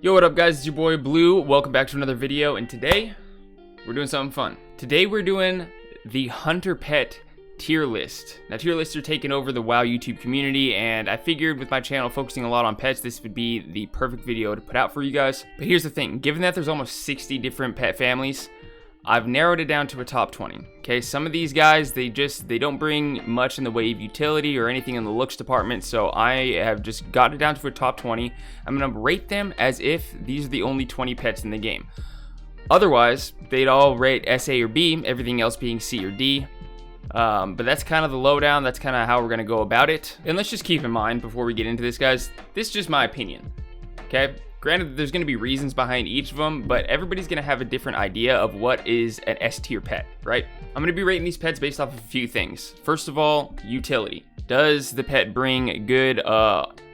Yo, what up guys, it's your boy Blue. Welcome back to another video, and today we're doing something fun. Today we're doing the hunter pet tier list. Now tier lists are taking over the WoW YouTube community, and I figured with my channel focusing a lot on pets, this would be the perfect video to put out for you guys. But here's the thing, given that there's almost 60 different pet families, I've narrowed it down to a top 20. Okay, some of these guys, they don't bring much in the way of utility or anything in the looks department, so I have just got it down to a top 20. I'm gonna rate them as if these are the only 20 pets in the game. Otherwise, they'd all rate S, A, or B, everything else being C or D. But that's kind of the lowdown, that's kind of how we're gonna go about it. And let's just keep in mind before we get into this, guys, this is just my opinion, okay? Granted, there's going to be reasons behind each of them, but everybody's going to have a different idea of what is an S tier pet, right? I'm going to be rating these pets based off of a few things. First of all, utility. Does the pet bring good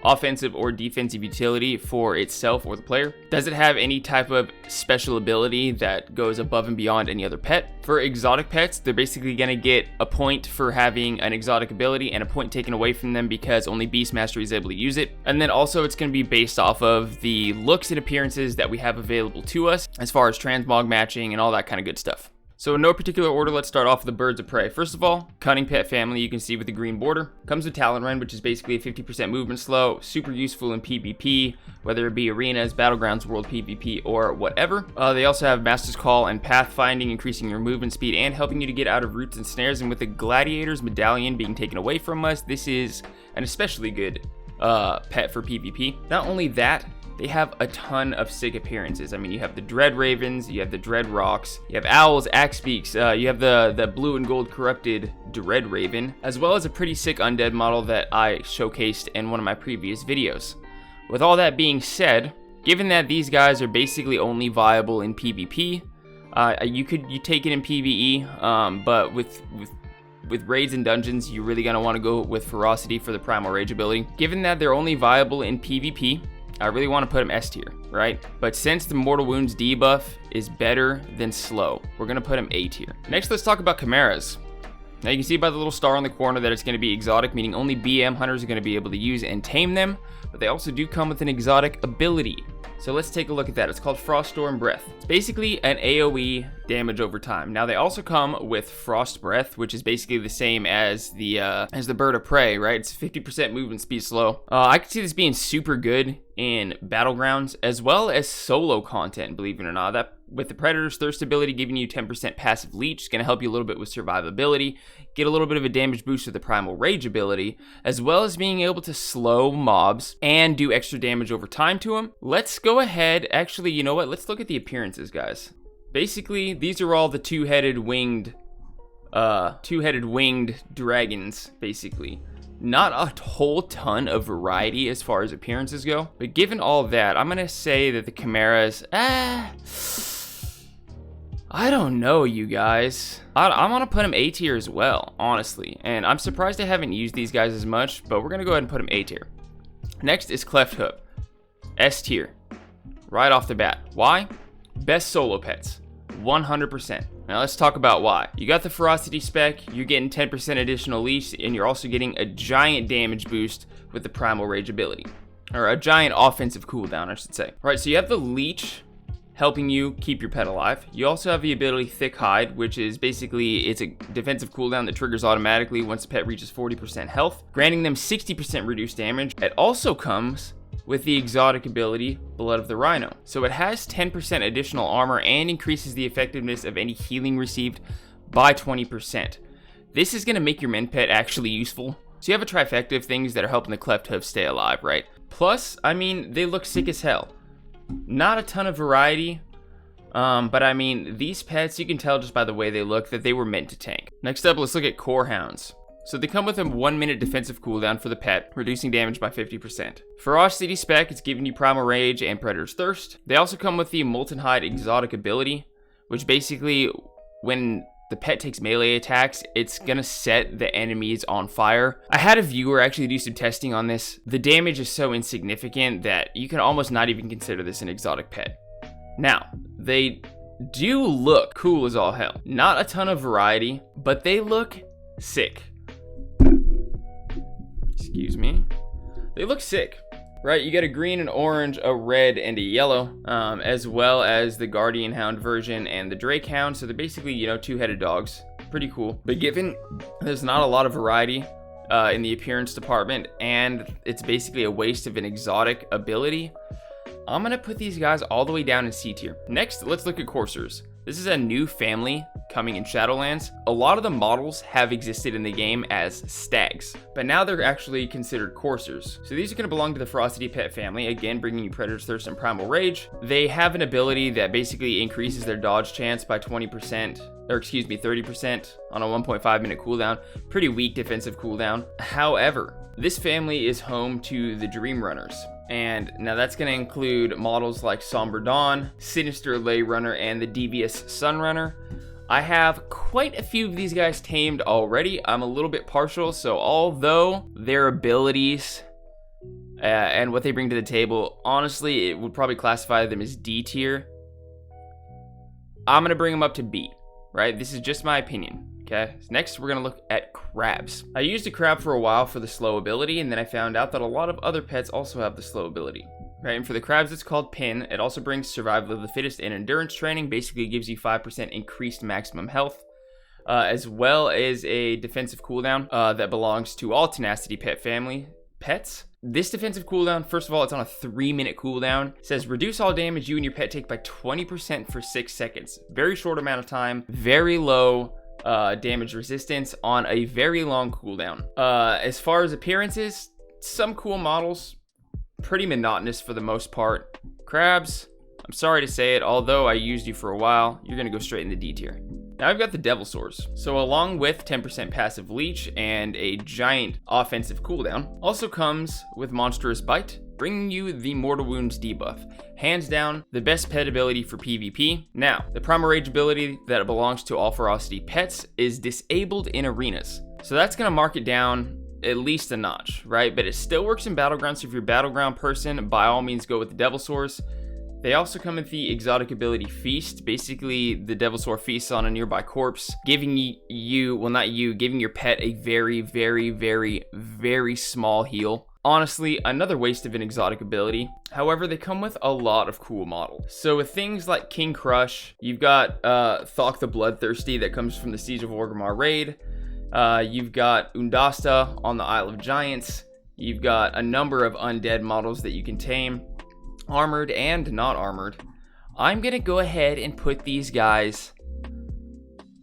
offensive or defensive utility for itself or the player? Does it have any type of special ability that goes above and beyond any other pet? For exotic pets, they're basically going to get a point for having an exotic ability and a point taken away from them because only Beastmaster is able to use it. And then also it's going to be based off of the looks and appearances that we have available to us as far as transmog matching and all that kind of good stuff. So in no particular order, let's start off with the birds of prey. First of all, cunning pet family, you can see with the green border. Comes with Talonrend, which is basically a 50% movement slow, super useful in PvP, whether it be arenas, battlegrounds, world PvP, or whatever. They also have Master's Call and Pathfinding, increasing your movement speed and helping you to get out of roots and snares. And with the Gladiator's Medallion being taken away from us, this is an especially good pet for PvP. Not only that, they have a ton of sick appearances. I mean, you have the Dread Ravens, you have the Dread Rocks, you have Owls, Axebeaks, you have the blue and gold corrupted Dread Raven, as well as a pretty sick undead model that I showcased in one of my previous videos. With all that being said, given that these guys are basically only viable in PvP, you take it in PvE, but with raids and dungeons, you're really gonna want to go with Ferocity for the Primal Rage ability. Given that they're only viable in PvP, I really want to put him S tier, right? But since the Mortal Wounds debuff is better than slow, we're going to put him A tier. Next, let's talk about Camaras. Now you can see by the little star on the corner that it's going to be exotic, meaning only BM hunters are going to be able to use and tame them, but they also do come with an exotic ability. So let's take a look at that. It's called Frost Storm Breath. It's basically an AoE damage over time. Now they also come with Frost Breath, which is basically the same as the bird of prey, right? It's 50% movement speed slow. I could see this being super good in battlegrounds as well as solo content, believe it or not. That with the Predator's Thirst ability giving you 10% passive leech, it's going to help you a little bit with survivability, get a little bit of a damage boost with the Primal Rage ability, as well as being able to slow mobs and do extra damage over time to them. Let's go ahead, actually, you know what? Let's look at the appearances, guys. Basically, these are all the two-headed winged dragons, basically. Not a whole ton of variety as far as appearances go, but given all that, I'm gonna say that the Camaras, I don't know, you guys. I'm gonna put them A tier as well, honestly, and I'm surprised I haven't used these guys as much, but we're gonna go ahead and put them A tier. Next is Cleft Hook, S tier, right off the bat. Why? Best solo pets, 100%. Now let's talk about why. You got the Ferocity spec, you're getting 10% additional leech, and you're also getting a giant damage boost with the Primal Rage ability. Or a giant offensive cooldown, I should say. All right, so you have the leech helping you keep your pet alive. You also have the ability Thick Hide, which is basically, it's a defensive cooldown that triggers automatically once the pet reaches 40% health, granting them 60% reduced damage. It also comes with the exotic ability Blood of the Rhino. So it has 10% additional armor and increases the effectiveness of any healing received by 20%. This is going to make your men pet actually useful. So you have a trifecta of things that are helping the Cleft Hoof stay alive, right? Plus, I mean, they look sick as hell. Not a ton of variety, but I mean, these pets, you can tell just by the way they look that they were meant to tank. Next up, let's look at Core Hounds. So they come with a 1-minute defensive cooldown for the pet, reducing damage by 50%. Ferocity spec, it's giving you Primal Rage and Predator's Thirst. They also come with the Molten Hide exotic ability, which basically, when the pet takes melee attacks, it's gonna set the enemies on fire. I had a viewer actually do some testing on this. The damage is so insignificant that you can almost not even consider this an exotic pet. Now, they do look cool as all hell. Not a ton of variety, but they look sick. Excuse me. They look sick. right? You get a green, an orange, a red, and a yellow, as well as the Guardian Hound version and the Drake Hound. So they're basically, you know, two-headed dogs. Pretty cool. But given there's not a lot of variety in the appearance department, and it's basically a waste of an exotic ability, I'm gonna put these guys all the way down in C tier. Next, let's look at coursers. This is a new family coming in Shadowlands. A lot of the models have existed in the game as stags, but now they're actually considered coursers. So these are going to belong to the Ferocity pet family, again bringing you Predator's Thirst and Primal Rage. They have an ability that basically increases their dodge chance by 20%, or excuse me, 30% on a 1.5 minute cooldown. Pretty weak defensive cooldown. However, this family is home to the Dream Runners. And now that's going to include models like Somber Dawn, Sinister Ley Runner, and the Devious Sun Runner. I have quite a few of these guys tamed already. I'm a little bit partial, so although their abilities and what they bring to the table, honestly, it would probably classify them as D tier. I'm going to bring them up to B, right? This is just my opinion. Okay, so next we're going to look at crabs. I used a crab for a while for the slow ability, and then I found out that a lot of other pets also have the slow ability. Right, and for the crabs, it's called Pin. It also brings Survival of the Fittest and Endurance training. Basically gives you 5% increased maximum health, as well as a defensive cooldown that belongs to all Tenacity pet family pets. This defensive cooldown, first of all, it's on a 3-minute cooldown. It says reduce all damage you and your pet take by 20% for 6 seconds. Very short amount of time, very low damage resistance on a very long cooldown. As far as appearances, some cool models, pretty monotonous for the most part. Crabs, I'm sorry to say it, although I used you for a while, you're gonna go straight in the D tier. Now I've got the Devil Sores. So along with 10% passive leech and a giant offensive cooldown, also comes with Monstrous Bite, bringing you the Mortal Wounds debuff. Hands down, the best pet ability for PvP. Now, the Primal Rage ability that belongs to all Ferocity pets is disabled in arenas. So that's gonna mark it down at least a notch, right? But it still works in Battleground, so if you're a Battleground person, by all means go with the Devil Sores. They also come with the exotic ability Feast. Basically, the Devil Sword feasts on a nearby corpse, giving giving your pet a very, very, very, very small heal. Honestly, another waste of an exotic ability. However, they come with a lot of cool models. So with things like King Crush, you've got Thok the Bloodthirsty that comes from the Siege of Orgrimmar raid. You've got Undasta on the Isle of Giants. You've got a number of undead models that you can tame, armored and not armored. I'm gonna go ahead and put these guys,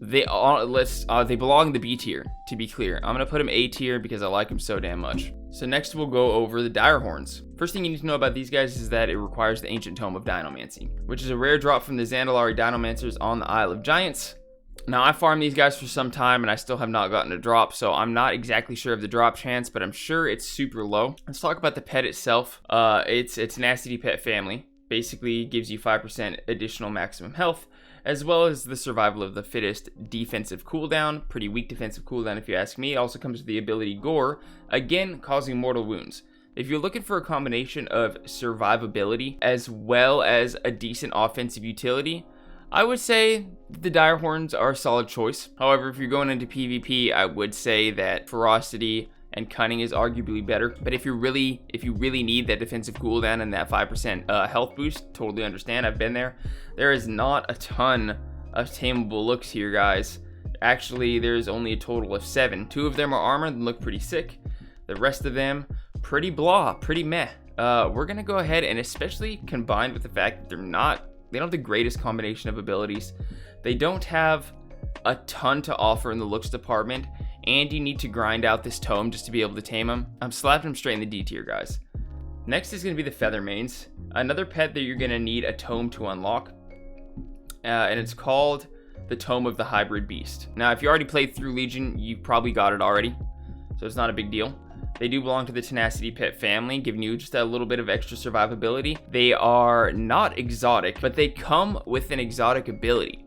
they belong in the B tier, to be clear. I'm gonna put them A tier because I like them so damn much. So next we'll go over the Dire Horns. First thing you need to know about these guys is that it requires the Ancient Tome of Dinomancy, which is a rare drop from the Zandalari Dinomancers on the Isle of Giants. Now, I farmed these guys for some time and I still have not gotten a drop, so I'm not exactly sure of the drop chance, but I'm sure it's super low. Let's talk about the pet itself. It's Tenacity pet family. Basically gives you 5% additional maximum health, as well as the Survival of the Fittest defensive cooldown. Pretty weak defensive cooldown if you ask me. It also comes with the ability Gore, again causing mortal wounds. If you're looking for a combination of survivability as well as a decent offensive utility, I would say the Dire Horns are a solid choice. However, if you're going into PvP, I would say that Ferocity and Cunning is arguably better. But if you really need that defensive cooldown and that 5% health boost, totally understand. I've been there. There is not a ton of tameable looks here, guys. Actually, there's only a total of 7. 2 of them are armored and look pretty sick. The rest of them, pretty blah, pretty meh. We're gonna go ahead, and especially combined with the fact that they don't have the greatest combination of abilities. They don't have a ton to offer in the looks department, and you need to grind out this tome just to be able to tame them. I'm slapping them straight in the D tier, guys. Next is going to be the Feathermanes, another pet that you're going to need a tome to unlock, and it's called the Tome of the Hybrid Beast. Now, if you already played through Legion, you probably got it already, so it's not a big deal. They do belong to the Tenacity pet family, giving you just a little bit of extra survivability. They are not exotic, but they come with an exotic ability,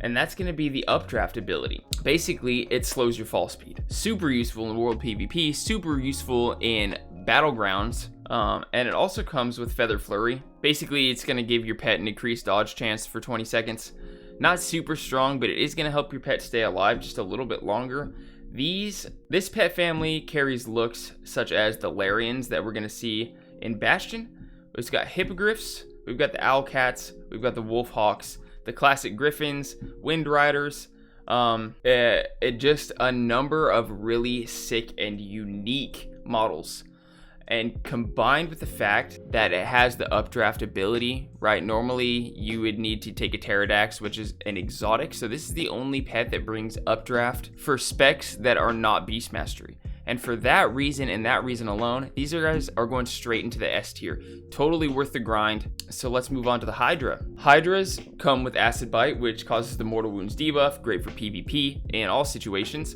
and that's going to be the Updraft ability. Basically, it slows your fall speed. Super useful in World PvP, super useful in Battlegrounds, and it also comes with Feather Flurry. Basically, it's going to give your pet an increased dodge chance for 20 seconds. Not super strong, but it is going to help your pet stay alive just a little bit longer. This pet family carries looks such as the Larians that we're going to see In Bastion, we've got Hippogriffs, we've got the Owlcats, we've got the Wolfhawks, the classic Griffins, Wind Riders, just a number of really sick and unique models. And combined with the fact that it has the updraft ability, right? Normally you would need to take a Pterodax, which is an exotic. So this is the only pet that brings updraft for specs that are not Beast Mastery. And for that reason and that reason alone, these guys are going straight into the S tier. Totally worth the grind. So let's move on to the Hydra. Hydras come with Acid Bite, which causes the Mortal Wounds debuff, great for PvP in all situations.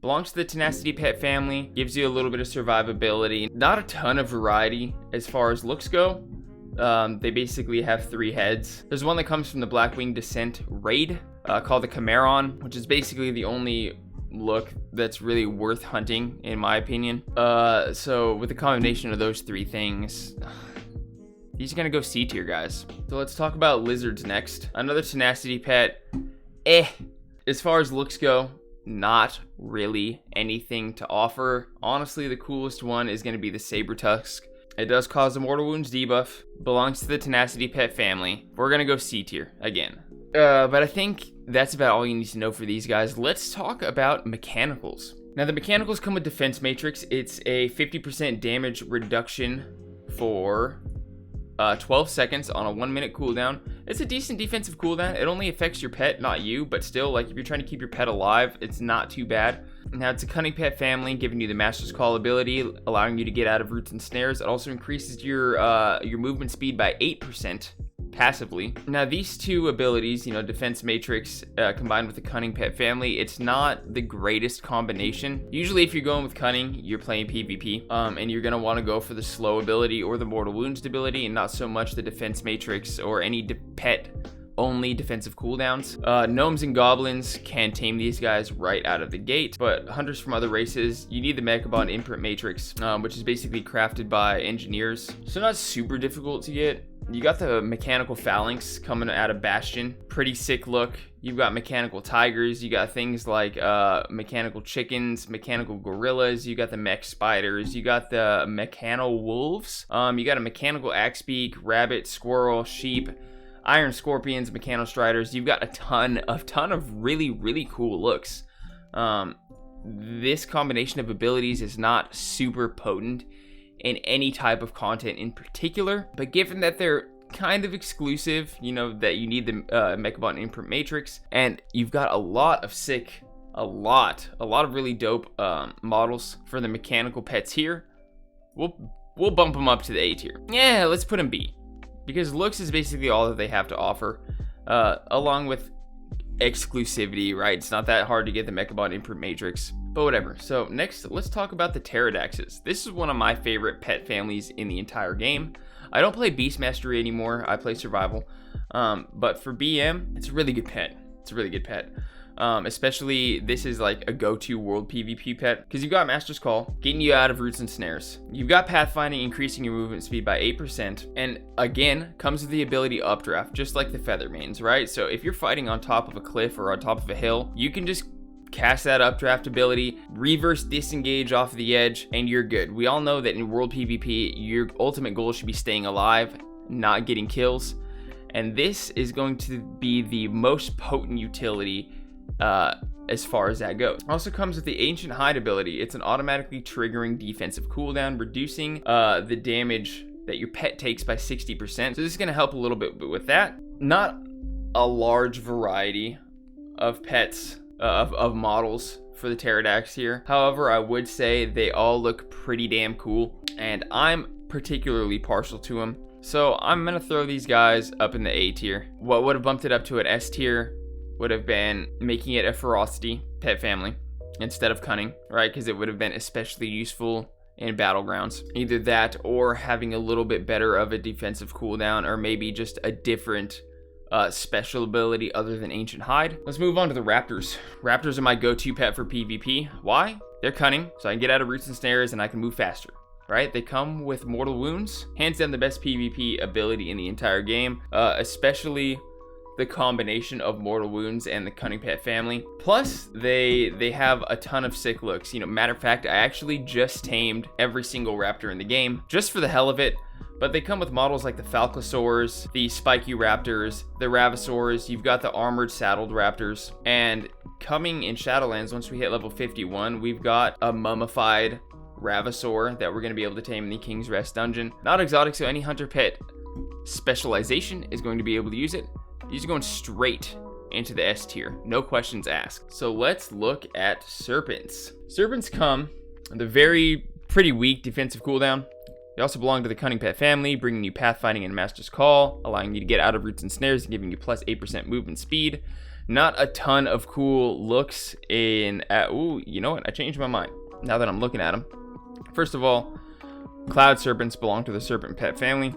Belongs to the Tenacity pet family, gives you a little bit of survivability. Not a ton of variety as far as looks go. They basically have 3 heads. There's one that comes from the Blackwing Descent raid called the Camaras, which is basically the only look that's really worth hunting in my opinion. So with the combination of those 3 things, he's gonna go C tier, guys. So let's talk about lizards next. Another Tenacity pet. As far as looks go, not really anything to offer. Honestly, the coolest one is going to be the Saber Tusk. It does cause a Mortal Wounds debuff, belongs to the Tenacity pet family. We're going to go C tier again. But I think that's about all you need to know for these guys. Let's talk about mechanicals. Now, the mechanicals come with Defense Matrix. It's a 50% damage reduction for 12 seconds on a 1-minute cooldown. It's a decent defensive cooldown. It only affects your pet, not you, but still, like, if you're trying to keep your pet alive, it's not too bad. Now, it's a Cunning Pet family, giving you the Master's Call ability, allowing you to get out of roots and snares. It also increases your movement speed by 8% passively. Now, these 2 abilities, you know, Defense Matrix combined with the Cunning Pet family, it's not the greatest combination. Usually, if you're going with Cunning, you're playing PvP, and you're going to want to go for the slow ability or the Mortal Wounds ability, and not so much the Defense Matrix or any pet only defensive cooldowns. Gnomes and goblins can tame these guys right out of the gate, but hunters from other races, you need the Mechabot Imprint Matrix, which is basically crafted by engineers, so not super difficult to get. You got the Mechanical Phalanx coming out of Bastion, pretty sick look. You've got Mechanical Tigers, you got things like Mechanical Chickens, Mechanical Gorillas, you got the Mech Spiders, you got the Mechanical Wolves, you got a Mechanical Axebeak, Rabbit, Squirrel, Sheep, Iron Scorpions, Mechanical Striders. You've got a ton of really cool looks. This combination of abilities is not super potent in any type of content in particular, but given that they're kind of exclusive, you know, that you need the Mechabot Imprint Matrix, and you've got a lot of really dope models for the mechanical pets here, we'll bump them up to the A tier. Yeah, let's put them B, because looks is basically all that they have to offer, along with exclusivity, right? It's not that hard to get the Mechabot Imprint Matrix, but whatever. So next, let's talk about the Pterodaxes. This is one of my favorite pet families in the entire game. I don't play Beast Mastery anymore. I play Survival. But for BM, it's a really good pet. It's a really good pet. Especially, this is like a go-to world PvP pet, because you've got Master's Call, getting you out of roots and snares. You've got Pathfinding, increasing your movement speed by 8%, and again, comes with the ability Updraft, just like the Feathermanes, right? So if you're fighting on top of a cliff or on top of a hill, you can just cast that Updraft ability, reverse disengage off the edge, and you're good. We all know that in world PvP, your ultimate goal should be staying alive, not getting kills, and this is going to be the most potent utility as far as that goes. Also comes with the Ancient Hide ability. It's an automatically triggering defensive cooldown, reducing the damage that your pet takes by 60%. So this is going to help a little bit with that. Not a large variety of pets, of models for the Pterodax here. However, I would say they all look pretty damn cool, and I'm particularly partial to them. So I'm going to throw these guys up in the A tier. What would have bumped it up to an S tier would have been making it a Ferocity pet family instead of Cunning, right? Because it would have been especially useful in Battlegrounds. Either that or having a little bit better of a defensive cooldown, or maybe just a different special ability other than Ancient Hide. Let's move on to the Raptors. Raptors are my go-to pet for PvP. Why? They're cunning, so I can get out of roots and snares and I can move faster, right? They come with Mortal Wounds, hands down the best PvP ability in the entire game, especially the combination of Mortal Wounds and the Cunning Pet family. Plus, they have a ton of sick looks. You know, matter of fact, I actually just tamed every single raptor in the game, just for the hell of it. But they come with models like the Falcosaurs, the Spiky Raptors, the Ravasaurs. You've got the armored saddled raptors. And coming in Shadowlands, once we hit level 51, we've got a mummified Ravasaur that we're going to be able to tame in the King's Rest dungeon. Not exotic, so any hunter pet specialization is going to be able to use it. These are going straight into the S tier, no questions asked. So let's look at Serpents. Serpents come with a pretty weak defensive cooldown. They also belong to the Cunning Pet family, bringing you pathfinding and Master's Call, allowing you to get out of roots and snares and giving you plus 8% movement speed. Not a ton of cool looks in... ooh, you know what? I changed my mind now that I'm looking at them. First of all, Cloud Serpents belong to the Serpent Pet family.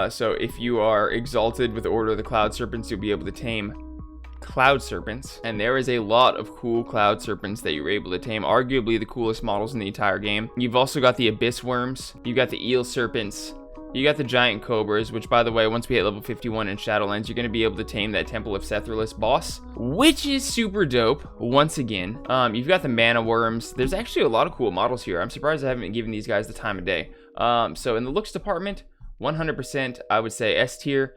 So if you are exalted with the Order of the Cloud Serpents, you'll be able to tame Cloud Serpents. And there is a lot of cool Cloud Serpents that you're able to tame. Arguably the coolest models in the entire game. You've also got the Abyss Worms. You got the Eel Serpents. You got the Giant Cobras, which, by the way, once we hit level 51 in Shadowlands, you're going to be able to tame that Temple of Sethralus boss, which is super dope, once again. You've got the Mana Worms. There's actually a lot of cool models here. I'm surprised I haven't given these guys the time of day. So in the looks department, 100%, I would say S tier.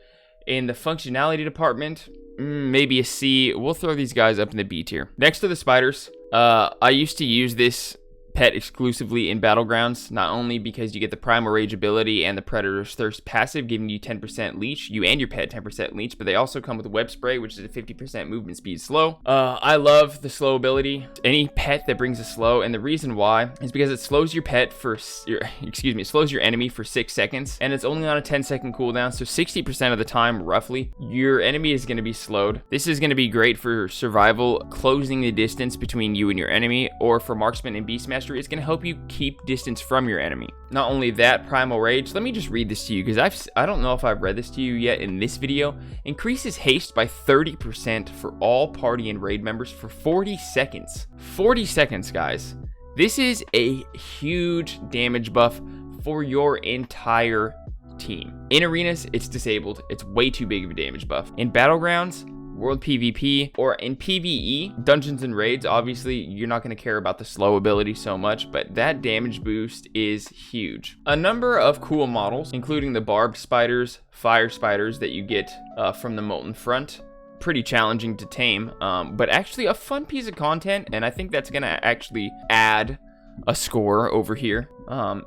In the functionality department, maybe a C. We'll throw these guys up in the B tier. Next to the spiders, I used to use this pet exclusively in Battlegrounds, not only because you get the Primal Rage ability and the Predator's Thirst passive giving you 10% leech, you and your pet 10% leech, but they also come with Web Spray, which is a 50% movement speed slow. I love the slow ability. Any pet that brings a slow, and the reason why is because it slows your pet for, it slows your enemy for 6 seconds, and it's only on a 10-second cooldown, so 60% of the time, roughly, your enemy is going to be slowed. This is going to be great for survival, closing the distance between you and your enemy, or for marksman and beast mastery. It's going to help you keep distance from your enemy. Not only that, Primal Rage, let me just read this to you because I don't know if I've read this to you yet in this video. Increases haste by 30% for all party and raid members for 40 seconds. 40 seconds, guys. This is a huge damage buff for your entire team. In arenas, it's disabled. It's way too big of a damage buff. In Battlegrounds, World PvP, or in PvE, Dungeons and Raids, obviously you're not going to care about the slow ability so much, but that damage boost is huge. A number of cool models, including the barbed spiders, fire spiders that you get from the Molten Front. Pretty challenging to tame, but actually a fun piece of content, and I think that's going to actually add a score over here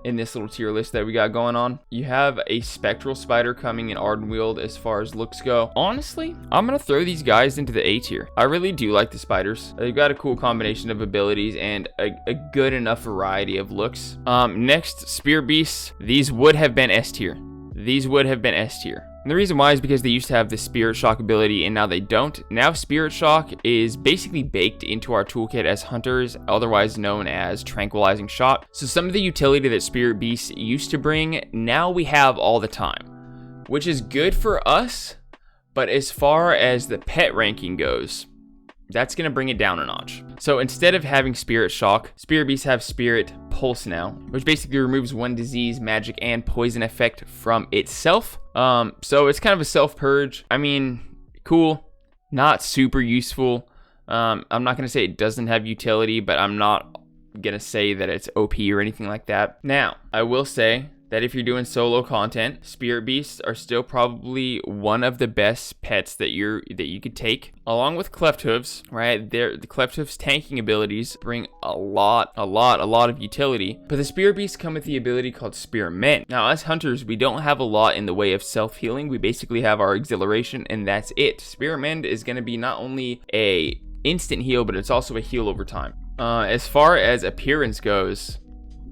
in this little tier list that we got going on. You have a Spectral Spider coming in Ardenweald as far as looks go. Honestly, I'm gonna throw these guys into the A tier. I really do like the spiders. They've got a cool combination of abilities and a good enough variety of looks. Next, Spear Beasts. These would have been S tier. These would have been S tier. And the reason why is because they used to have the Spirit Shock ability and now they don't. Now Spirit Shock is basically baked into our toolkit as hunters, otherwise known as Tranquilizing Shot. So some of the utility that Spirit Beasts used to bring, now we have all the time, which is good for us. But as far as the pet ranking goes, that's going to bring it down a notch. So instead of having Spirit Shock, Spirit Beasts have Spirit Pulse now, which basically removes one disease, magic, and poison effect from itself. So it's kind of a self-purge. I mean, cool, not super useful. I'm not going to say it doesn't have utility, but I'm not going to say that it's OP or anything like that. Now, I will say that if you're doing solo content, Spirit Beasts are still probably one of the best pets that you could take, along with Cleft Hooves, right? The Cleft Hooves tanking abilities bring a lot of utility, but the Spirit Beasts come with the ability called Spearmint. Now, as hunters, we don't have a lot in the way of self-healing. We basically have our exhilaration, and that's it. Spearmint is going to be not only a instant heal, but it's also a heal over time. As far as appearance goes,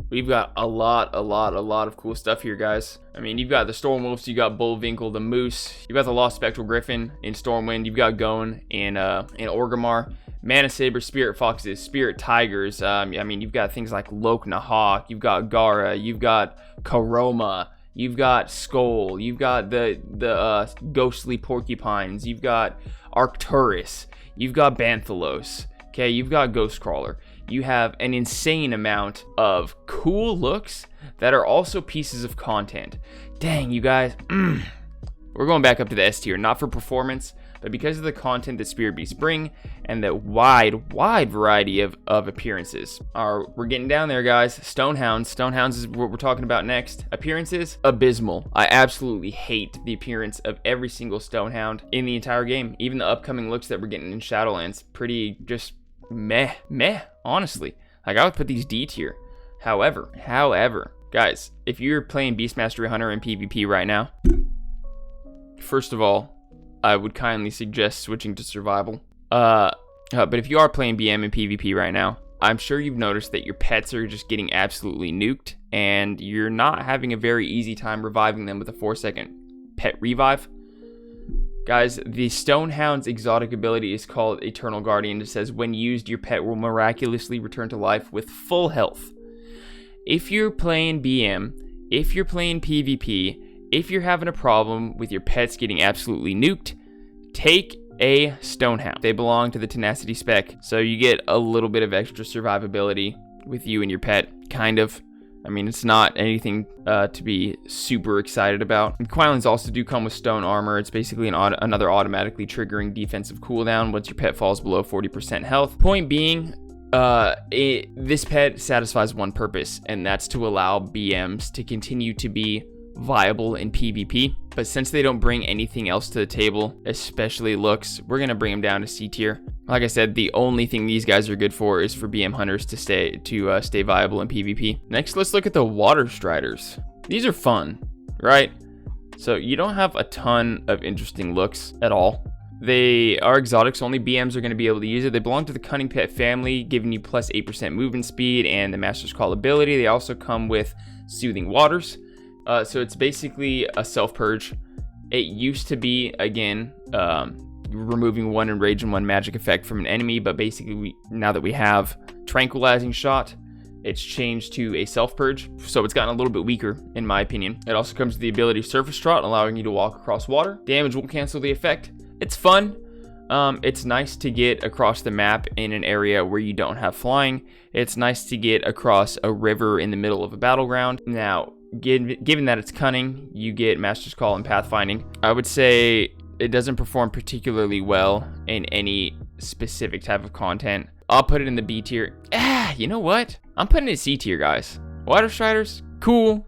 we've got a lot of cool stuff here, guys. I mean, you've got the Stormwolves, you got Bullwinkle, the Moose, you've got the Lost Spectral Griffin in Stormwind, you've got Gone in Orgrimmar, Mana Saber, Spirit Foxes, Spirit Tigers. I mean, you've got things like Lokna Hawk, you've got Gara, you've got Karoma, you've got Skull, you've got the Ghostly Porcupines, you've got Arcturus, you've got Banthalos, okay, you've got Ghostcrawler. You have an insane amount of cool looks that are also pieces of content. Dang, you guys, we're We're going back up to the S tier, not for performance, but because of the content that Spirit Beasts bring and the wide variety of appearances. We're getting down there, guys. Hounds. Hounds is what we're talking about next. Appearances, abysmal. I absolutely hate the appearance of every single Hound in the entire game. Even the upcoming looks that we're getting in Shadowlands, pretty just meh, honestly. Like, I would put these D tier. However, guys, if you're playing Beastmastery Hunter in PvP right now, first of all, I would kindly suggest switching to survival. But if you are playing BM in PvP right now, I'm sure you've noticed that your pets are just getting absolutely nuked, and you're not having a very easy time reviving them with a 4-second pet revive. Guys, the Stonehound's exotic ability is called Eternal Guardian. It says, when used, your pet will miraculously return to life with full health. If you're playing BM, if you're playing PvP, if you're having a problem with your pets getting absolutely nuked, take a Stonehound. They belong to the Tenacity spec, so you get a little bit of extra survivability with you and your pet, kind of. I mean, it's not anything to be super excited about. Quilans also do come with stone armor. It's basically another automatically triggering defensive cooldown once your pet falls below 40% health. Point being, this pet satisfies one purpose, and that's to allow BMs to continue to be viable in PvP. But since they don't bring anything else to the table, especially looks, we're gonna bring them down to C tier. Like I said, the only thing these guys are good for is for BM hunters to stay viable in PvP. Next, let's look at the Water Striders. These are fun, right? So you don't have a ton of interesting looks at all. They are exotics, only BMs are going to be able to use it. They belong to the Cunning Pet family, giving you plus 8% movement speed and the Master's Call ability. They also come with Soothing Waters. So it's basically a self-purge. It used to be, again, removing 1 enrage and 1 magic effect from an enemy, but basically now that we have Tranquilizing Shot, it's changed to a self-purge, so it's gotten a little bit weaker, in my opinion. It also comes with the ability Surface Trot, allowing you to walk across water. Damage will cancel the effect. It's fun. It's nice to get across the map in an area where you don't have flying. It's nice to get across a river in the middle of a battleground. Now, given that it's cunning, you get Master's Call and Pathfinding. I would say it doesn't perform particularly well in any specific type of content. I'll put it in the B tier. You know what? I'm putting it in C tier, guys. Water Striders, cool.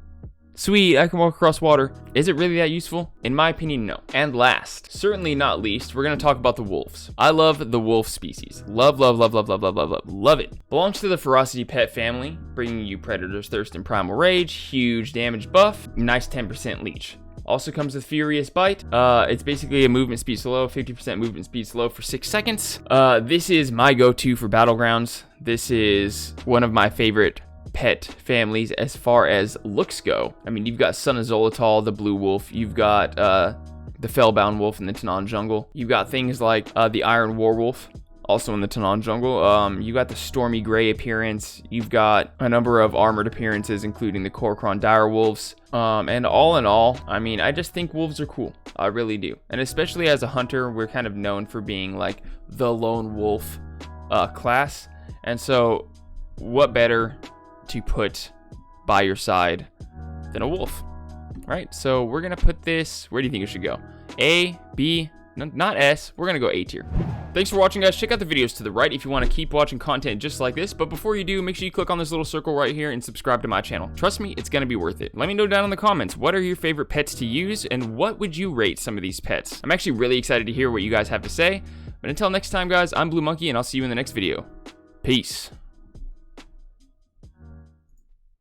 Sweet, I can walk across water. Is it really that useful? In my opinion, no. And last, certainly not least, we're gonna talk about the wolves. I love the wolf species. Love it. Belongs to the Ferocity Pet family, bringing you Predator's Thirst and Primal Rage, huge damage buff, nice 10% leech. Also comes with Furious Bite. It's basically a movement speed slow, 50% movement speed slow for 6 seconds. This is my go-to for Battlegrounds. This is one of my favorite pet families as far as looks go. I mean, you've got Son of Xolotl, the blue wolf. You've got the Fellbound wolf in the Tanan jungle. You've got things like the Iron Warwolf, also in the Tanan jungle. You got the Stormy Gray appearance. You've got a number of armored appearances, including the Korkron Dire Wolves. And all in all, I mean, I just think wolves are cool. I really do. And especially as a hunter, we're kind of known for being like the lone wolf class. And so what better to put by your side than a wolf, right? So we're gonna put this, where do you think it should go? A, B, no, not S, we're gonna go A tier. Thanks for watching, guys. Check out the videos to the right if you want to keep watching content just like this, but before you do, make sure you click on this little circle right here and subscribe to my channel. Trust me, it's gonna be worth it. Let me know down in the comments, what are your favorite pets to use and what would you rate some of these pets? I'm actually really excited to hear what you guys have to say, but until next time, guys, I'm Blue Monkey and I'll see you in the next video. Peace.